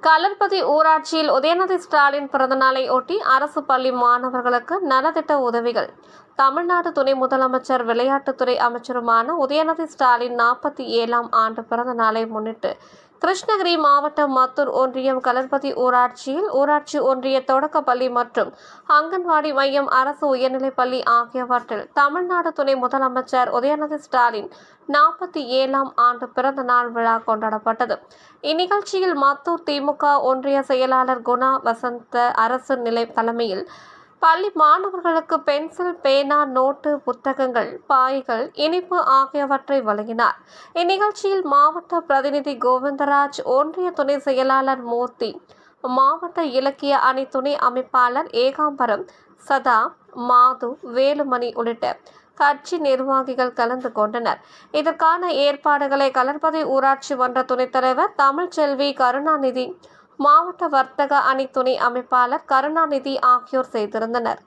கலர்பதி ஊராட்சியில் உதயநிதி ஸ்டாலின் பிறந்தநாளை ஒட்டி அரசு பள்ளி மாணவர்களுக்கு நலத்திட்ட உதவிகள். தமிழ்நாடு துணை முதலமைச்சர் விளையாட்டுத்துறை அமைச்சருமான உதயநிதி ஸ்டாலின் 47ஆம் ஆண்டு பிறந்த நாளை முன்னிட்டு கிருஷ்ணகிரி மாவட்டம் மத்தூர் ஒன்றியம் கலர்பதி ஊராட்சியில் ஊராட்சி ஒன்றிய தொடக்கப்பள்ளி மற்றும் அங்கன்வாடி மையம் அரசு உயர்நிலைப்பள்ளி ஆகியவற்றில் தமிழ்நாடு துணை முதலமைச்சர் உதயநிதி ஸ்டாலின் 47ஆம் ஆண்டு பிறந்த நாள் விழா கொண்டாடப்பட்டது. இந்நிகழ்ச்சியில் மத்தூர் திமுக ஒன்றிய செயலாளர் குணா வசந்த அரசு நிலை தலைமையில் பள்ளி மாணவர்களுக்கு பென்சில், பேனா, நோட்டு, புத்தகங்கள், பாய்கள், இனிப்பு ஆகியவற்றை வழங்கினார். இந்நிகழ்ச்சியில் மாவட்ட பிரதிநிதி கோவிந்தராஜ், ஒன்றிய துணை செயலாளர் மூர்த்தி, மாவட்ட இலக்கிய அணி துணை அமைப்பாளர் ஏகாம்பரம், சதா, மாது, வேலுமணி உள்ளிட்ட கட்சி நிர்வாகிகள் கலந்து கொண்டனர். இதற்கான ஏற்பாடுகளை கலர்பதி ஊராட்சி மன்ற துணைத் தலைவர் தமிழ்ச்செல்வி, கருணாநிதி, மாவட்ட வர்த்தக அணி துணை அமைப்பாளர் கருணாநிதி ஆகியோர் செய்திருந்தனர்.